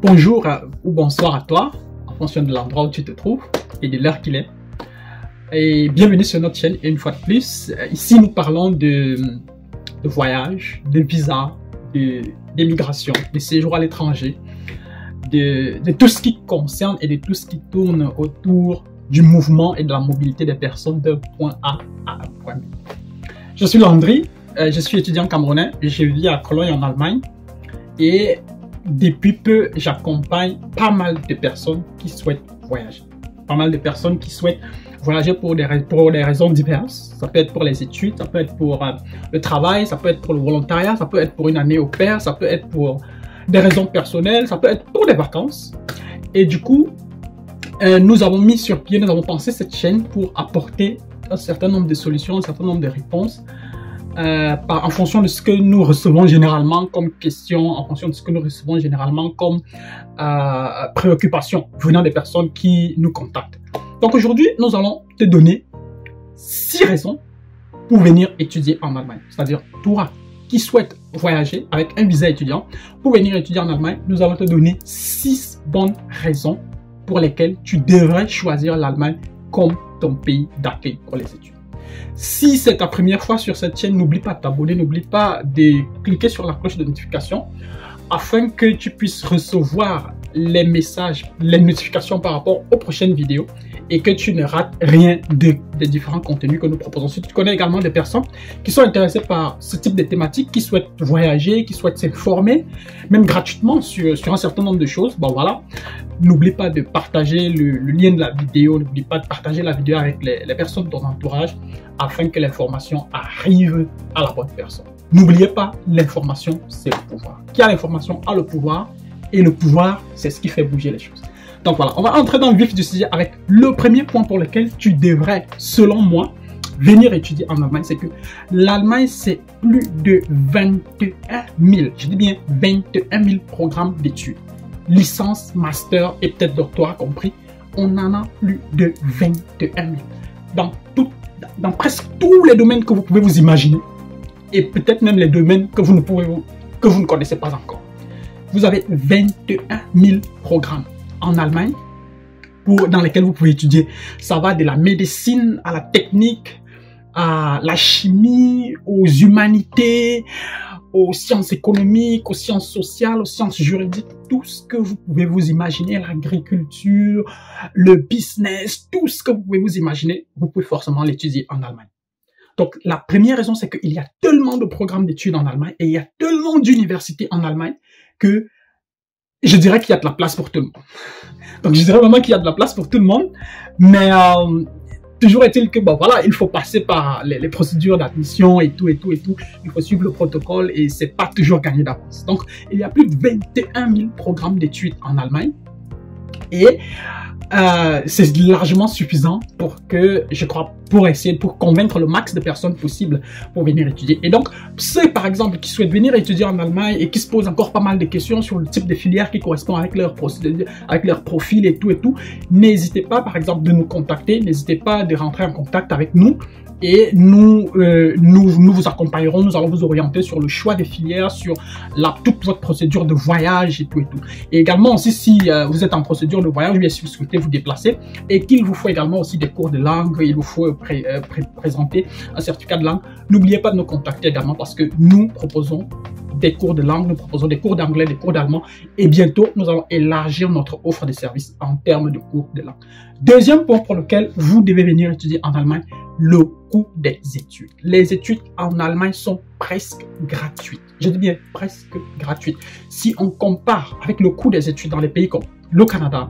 bonjour ou bonsoir à toi, en fonction de l'endroit où tu te trouves et de l'heure qu'il est. Et bienvenue sur notre chaîne. Et une fois de plus, ici nous parlons de voyage, de visa, d'immigration, de séjour à l'étranger, de tout ce qui concerne et de tout ce qui tourne autour du mouvement et de la mobilité des personnes d'un point A à un point B. Je suis Landry, je suis étudiant camerounais, je vis à Cologne en Allemagne et depuis peu j'accompagne pas mal de personnes qui souhaitent voyager. Pas mal de personnes qui souhaitent voyager pour des raisons diverses. Ça peut être pour les études, ça peut être pour le travail, ça peut être pour le volontariat, ça peut être pour une année au pair, ça peut être pour des raisons personnelles, ça peut être pour des vacances. Et du coup, nous avons mis sur pied, nous avons pensé cette chaîne pour apporter un certain nombre de solutions, un certain nombre de réponses en fonction de ce que nous recevons généralement comme questions, en fonction de ce que nous recevons généralement comme préoccupations venant des personnes qui nous contactent. Donc aujourd'hui, nous allons te donner 6 raisons pour venir étudier en Allemagne. C'est-à-dire, toi qui souhaites voyager avec un visa étudiant, pour venir étudier en Allemagne, nous allons te donner 6 bonnes raisons pour lesquelles tu devrais choisir l'Allemagne comme ton pays d'accueil pour les études. Si c'est ta première fois sur cette chaîne, n'oublie pas de t'abonner, n'oublie pas de cliquer sur la cloche de notification afin que tu puisses recevoir les messages, les notifications par rapport aux prochaines vidéos et que tu ne rates rien des différents contenus que nous proposons. Si tu connais également des personnes qui sont intéressées par ce type de thématiques, qui souhaitent voyager, qui souhaitent s'informer, même gratuitement sur un certain nombre de choses, bon voilà, n'oublie pas de partager le lien de la vidéo, n'oublie pas de partager la vidéo avec les personnes de ton entourage afin que l'information arrive à la bonne personne. N'oubliez pas, l'information, c'est le pouvoir. Qui a l'information a le pouvoir et le pouvoir, c'est ce qui fait bouger les choses. Donc voilà, on va entrer dans le vif du sujet avec le premier point pour lequel tu devrais, selon moi, venir étudier en Allemagne. C'est que l'Allemagne, c'est plus de 21 000, je dis bien 21 000 programmes d'études. Licence, master et peut-être doctorat compris, on en a plus de 21 000. Dans presque tous les domaines que vous pouvez vous imaginer et peut-être même les domaines que vous ne connaissez pas encore. Vous avez 21 000 programmes en Allemagne dans lesquels vous pouvez étudier. Ça va de la médecine à la technique, à la chimie, aux humanités, aux sciences économiques, aux sciences sociales, aux sciences juridiques, tout ce que vous pouvez vous imaginer, l'agriculture, le business, tout ce que vous pouvez vous imaginer, vous pouvez forcément l'étudier en Allemagne. Donc, la première raison, c'est qu'il y a tellement de programmes d'études en Allemagne et il y a tellement d'universités en Allemagne que je dirais qu'il y a de la place pour tout le monde. Donc, je dirais vraiment qu'il y a de la place pour tout le monde, mais toujours est-il que, bon, voilà, il faut passer par les procédures d'admission et tout. Il faut suivre le protocole et c'est pas toujours gagné d'avance. Donc, il y a plus de 21 000 programmes d'études en Allemagne et c'est largement suffisant pour pour convaincre le max de personnes possibles pour venir étudier. Et donc, ceux par exemple qui souhaitent venir étudier en Allemagne et qui se posent encore pas mal de questions sur le type de filière qui correspond avec leur profil et tout, n'hésitez pas par exemple de nous contacter, n'hésitez pas de rentrer en contact avec nous. Et nous vous accompagnerons, nous allons vous orienter sur le choix des filières, sur toute votre procédure de voyage et tout. Et également aussi si vous êtes en procédure de voyage, bien si vous souhaitez vous déplacer et qu'il vous faut également aussi des cours de langue, il vous faut présenter un certificat de langue, n'oubliez pas de nous contacter également parce que nous proposons des cours de langue, nous proposons des cours d'anglais, des cours d'allemand et bientôt nous allons élargir notre offre de services en termes de cours de langue. Deuxième point pour lequel vous devez venir étudier en Allemagne, le coût des études. Les études en Allemagne sont presque gratuites. Je dis bien presque gratuites. Si on compare avec le coût des études dans les pays comme le Canada,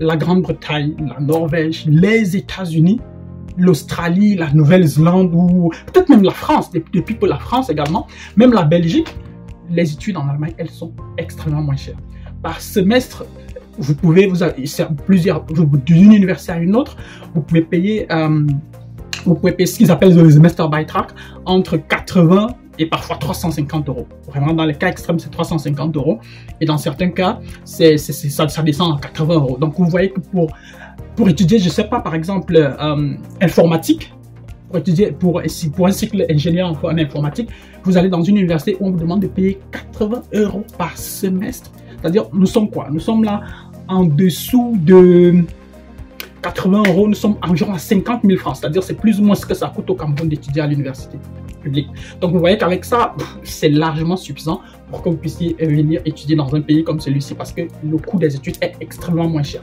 la Grande-Bretagne, la Norvège, les États-Unis, l'Australie, la Nouvelle-Zélande ou peut-être même la France, depuis peu la France également, même la Belgique, les études en Allemagne, elles sont extrêmement moins chères. Par semestre, vous pouvez, d'une université à une autre, vous pouvez payer ce qu'ils appellent le Semesterbeitrag entre 80 et parfois 350 euros. Vraiment, dans les cas extrêmes, c'est 350 euros. Et dans certains cas, ça descend à 80 euros. Donc, vous voyez que pour étudier, je ne sais pas, par exemple, informatique, pour étudier pour un cycle ingénieur en informatique, vous allez dans une université où on vous demande de payer 80 € par semestre. C'est-à-dire, nous sommes quoi? Nous sommes là en dessous de 80 €, nous sommes environ à 50 000 francs. C'est-à-dire, c'est plus ou moins ce que ça coûte au Cameroun d'étudier à l'université publique. Donc, vous voyez qu'avec ça, c'est largement suffisant pour que vous puissiez venir étudier dans un pays comme celui-ci parce que le coût des études est extrêmement moins cher.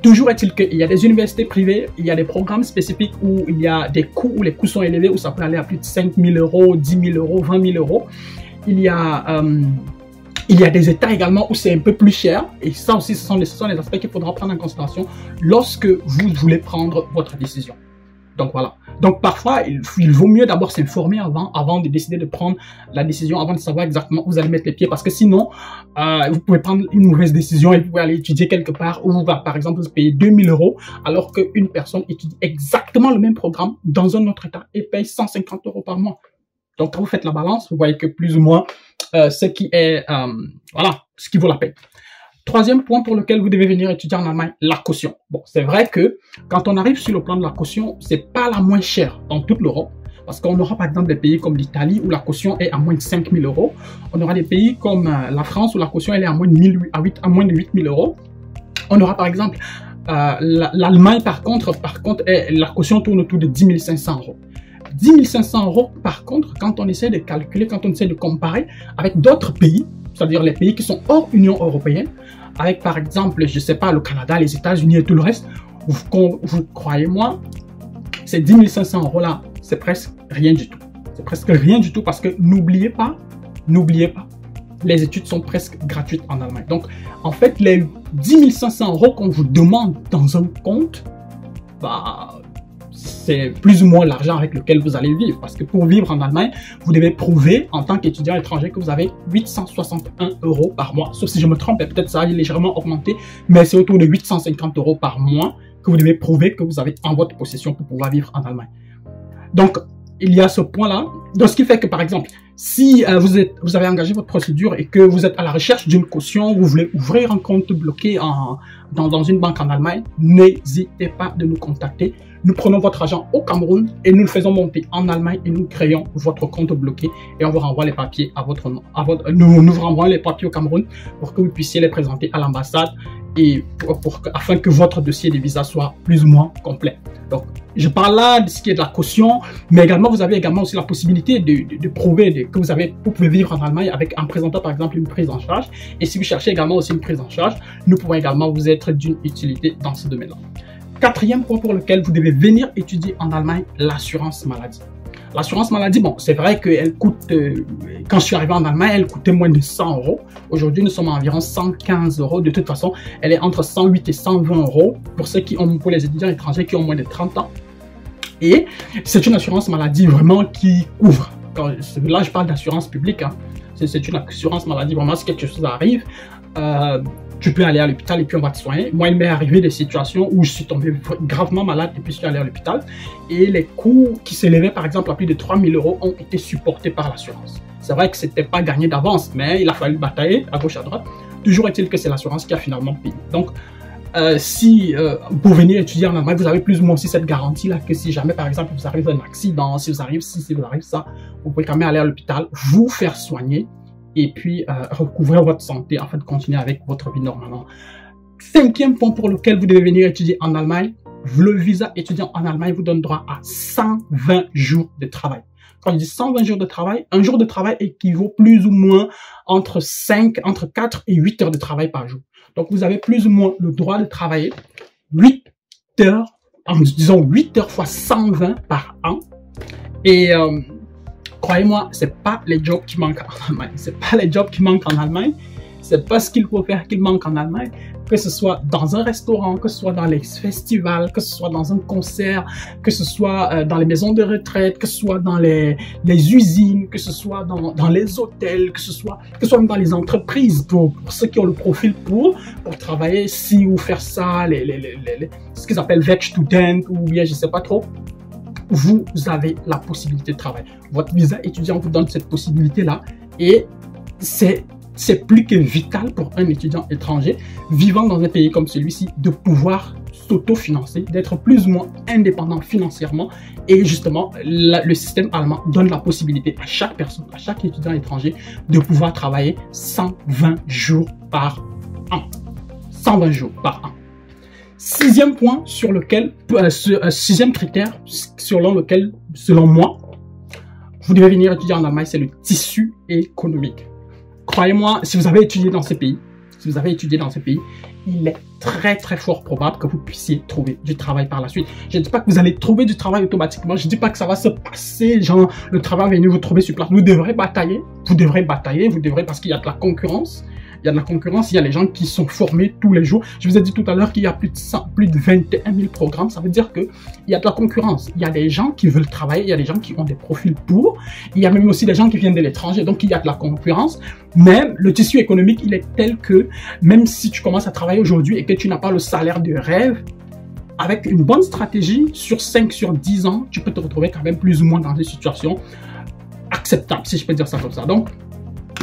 Toujours est-il qu'il y a des universités privées, il y a des programmes spécifiques où il y a des coûts, où les coûts sont élevés, où ça peut aller à plus de 5 000 €, 10 000 €, 20 000 €. Il y a des États également où c'est un peu plus cher. Et ça aussi, ce sont les aspects qu'il faudra prendre en considération lorsque vous voulez prendre votre décision. Donc voilà. Donc parfois, il vaut mieux d'abord s'informer avant de décider de prendre la décision, avant de savoir exactement où vous allez mettre les pieds. Parce que sinon, vous pouvez prendre une mauvaise décision et vous pouvez aller étudier quelque part où vous va, par exemple, vous payer 2 000 € alors qu'une personne étudie exactement le même programme dans un autre État et paye 150 € par mois. Donc quand vous faites la balance, vous voyez que plus ou moins ce qui est, voilà, ce qui vaut la peine. Troisième point pour lequel vous devez venir étudier en Allemagne, la caution. Bon, c'est vrai que quand on arrive sur le plan de la caution, c'est pas la moins chère dans toute l'Europe. Parce qu'on aura par exemple des pays comme l'Italie où la caution est à moins de 5 000 €. On aura des pays comme la France où la caution elle est à moins de 8 000 €. On aura par exemple l'Allemagne par contre, la caution tourne autour de 10 500 €. 10 500 € par contre, quand on essaie de calculer, quand on essaie de comparer avec d'autres pays, c'est-à-dire les pays qui sont hors Union européenne, avec par exemple, je ne sais pas, le Canada, les États-Unis et tout le reste, vous croyez-moi, ces 10 500 € là, c'est presque rien du tout. C'est presque rien du tout parce que n'oubliez pas, les études sont presque gratuites en Allemagne. Donc, en fait, les 10 500 € qu'on vous demande dans un compte, bah, c'est plus ou moins l'argent avec lequel vous allez vivre. Parce que pour vivre en Allemagne, vous devez prouver en tant qu'étudiant étranger que vous avez 861 € par mois. Sauf si je me trompe, peut-être ça a légèrement augmenté, mais c'est autour de 850 € par mois que vous devez prouver que vous avez en votre possession pour pouvoir vivre en Allemagne. Donc, il y a ce point-là. Donc, ce qui fait que, par exemple, si vous avez engagé votre procédure et que vous êtes à la recherche d'une caution, vous voulez ouvrir un compte bloqué dans une banque en Allemagne, n'hésitez pas de nous contacter. Nous prenons votre argent au Cameroun et nous le faisons monter en Allemagne et nous créons votre compte bloqué et on vous renvoie les papiers à votre nom. Nous vous renvoyons les papiers au Cameroun pour que vous puissiez les présenter à l'ambassade et afin que votre dossier de visa soit plus ou moins complet. Donc, je parle là de ce qui est de la caution, mais également, vous avez également aussi la possibilité de prouver que vous pouvez vivre en Allemagne en présentant par exemple une prise en charge. Et si vous cherchez également aussi une prise en charge, nous pouvons également vous être d'une utilité dans ce domaine-là. Quatrième point pour lequel vous devez venir étudier en Allemagne, l'assurance maladie. L'assurance maladie, bon, c'est vrai qu'elle coûte, quand je suis arrivé en Allemagne, elle coûtait moins de 100 €. Aujourd'hui, nous sommes à environ 115 €. De toute façon, elle est entre 108 et 120 € pour les étudiants étrangers qui ont moins de 30 ans. Et c'est une assurance maladie vraiment qui couvre. Là, je parle d'assurance publique. Hein. C'est une assurance maladie. Vraiment, si quelque chose arrive, tu peux aller à l'hôpital et puis on va te soigner. Moi, il m'est arrivé des situations où je suis tombé gravement malade et puis je suis allé à l'hôpital. Et les coûts qui s'élevaient par exemple à plus de 3 000 € ont été supportés par l'assurance. C'est vrai que c'était pas gagné d'avance, mais il a fallu batailler à gauche à droite. Toujours est-il que c'est l'assurance qui a finalement payé. Donc, pour venir étudier en Allemagne, vous avez plus ou moins aussi cette garantie-là que si jamais, par exemple, vous arrive un accident, si vous arrive ça, vous pouvez quand même aller à l'hôpital, vous faire soigner et puis recouvrir votre santé afin de continuer avec votre vie normalement. Cinquième point pour lequel vous devez venir étudier en Allemagne, le visa étudiant en Allemagne vous donne droit à 120 jours de travail. Quand je dis 120 jours de travail, un jour de travail équivaut plus ou moins entre 4 et 8 heures de travail par jour. Donc, vous avez plus ou moins le droit de travailler 8 heures, disons 8 heures fois 120 par an. Et croyez-moi, c'est pas les jobs qui manquent en Allemagne. C'est pas les jobs qui manquent en Allemagne. C'est pas ce qu'il faut faire qui manque en Allemagne. Que ce soit dans un restaurant, que ce soit dans les festivals, que ce soit dans un concert, que ce soit dans les maisons de retraite, que ce soit dans les usines, que ce soit dans les hôtels, que ce soit même dans les entreprises pour ceux qui ont le profil pour travailler ici ou faire ça, ce qu'ils appellent Werkstudent ou bien je sais pas trop. Vous avez la possibilité de travailler. Votre visa étudiant vous donne cette possibilité-là et c'est c'est plus que vital pour un étudiant étranger vivant dans un pays comme celui-ci de pouvoir s'autofinancer, d'être plus ou moins indépendant financièrement. Et justement, le système allemand donne la possibilité à chaque personne, à chaque étudiant étranger de pouvoir travailler 120 jours par an. 120 jours par an. Sixième point sur lequel, sixième critère selon lequel, selon moi, vous devez venir étudier en Allemagne, c'est le tissu économique. Croyez-moi, si vous avez étudié dans ce pays, il est très très fort probable que vous puissiez trouver du travail par la suite. Je ne dis pas que vous allez trouver du travail automatiquement, je ne dis pas que ça va se passer, genre le travail va venir vous trouver sur place. Vous devrez batailler, parce qu'il y a de la concurrence. Il y a de la concurrence, il y a les gens qui sont formés tous les jours. Je vous ai dit tout à l'heure qu'il y a plus de 21 000 programmes. Ça veut dire qu'il y a de la concurrence. Il y a des gens qui veulent travailler, il y a des gens qui ont des profils pour. Il y a même aussi des gens qui viennent de l'étranger. Donc, il y a de la concurrence. Mais le tissu économique, il est tel que même si tu commences à travailler aujourd'hui et que tu n'as pas le salaire de rêve, avec une bonne stratégie, sur 5, sur 10 ans, tu peux te retrouver quand même plus ou moins dans des situations acceptables, si je peux dire ça comme ça. Donc,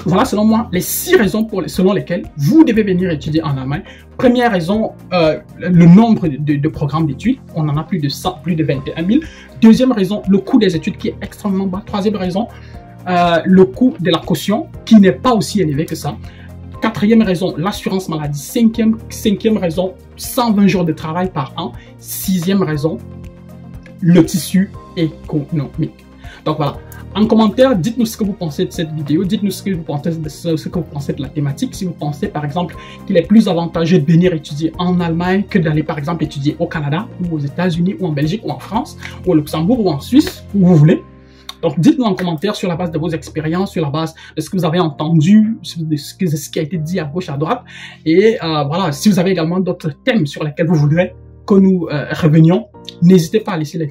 voilà, selon moi, les 6 raisons selon lesquelles vous devez venir étudier en Allemagne. Première raison, le nombre de programmes d'études. On en a plus de 21 000. Deuxième raison, le coût des études qui est extrêmement bas. Troisième raison, le coût de la caution qui n'est pas aussi élevé que ça. Quatrième raison, l'assurance maladie. Cinquième raison, 120 jours de travail par an. Sixième raison, le tissu économique. Donc voilà. En commentaire, dites-nous ce que vous pensez de cette vidéo, dites-nous ce que vous pensez de la thématique. Si vous pensez par exemple qu'il est plus avantageux de venir étudier en Allemagne que d'aller par exemple étudier au Canada ou aux États-Unis ou en Belgique ou en France ou au Luxembourg ou en Suisse, où vous voulez. Donc dites-nous en commentaire sur la base de vos expériences, sur la base de ce que vous avez entendu, de ce qui a été dit à gauche, à droite. Et voilà, si vous avez également d'autres thèmes sur lesquels vous voudrez que nous revenions, n'hésitez pas à laisser à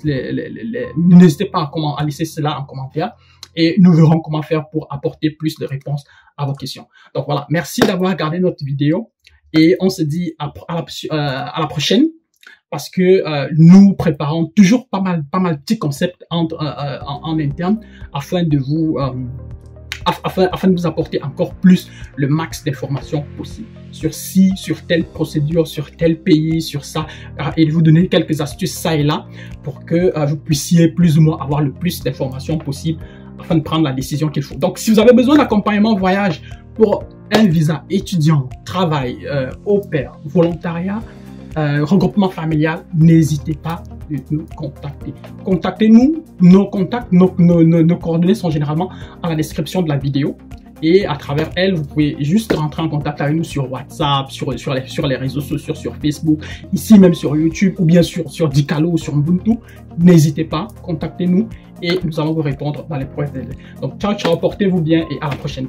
laisser cela en commentaire et nous verrons comment faire pour apporter plus de réponses à vos questions. Donc voilà, merci d'avoir regardé notre vidéo et on se dit à la prochaine parce que nous préparons toujours pas mal de petits concepts en interne afin de vous apporter encore plus le max d'informations possible sur telle procédure, sur tel pays, sur ça, et de vous donner quelques astuces ça et là pour que vous puissiez plus ou moins avoir le plus d'informations possible afin de prendre la décision qu'il faut. Donc, si vous avez besoin d'accompagnement voyage pour un visa étudiant, travail, au pair, volontariat, regroupement familial, n'hésitez pas de nous contacter. Contactez-nous, nos contacts, nos coordonnées sont généralement à la description de la vidéo et à travers elle, vous pouvez juste rentrer en contact avec nous sur WhatsApp, sur les réseaux sociaux, sur Facebook, ici même sur YouTube ou bien sur Dicalo ou sur Ubuntu. N'hésitez pas, contactez-nous et nous allons vous répondre dans les prochains délais. Donc, ciao, ciao, portez-vous bien et à la prochaine.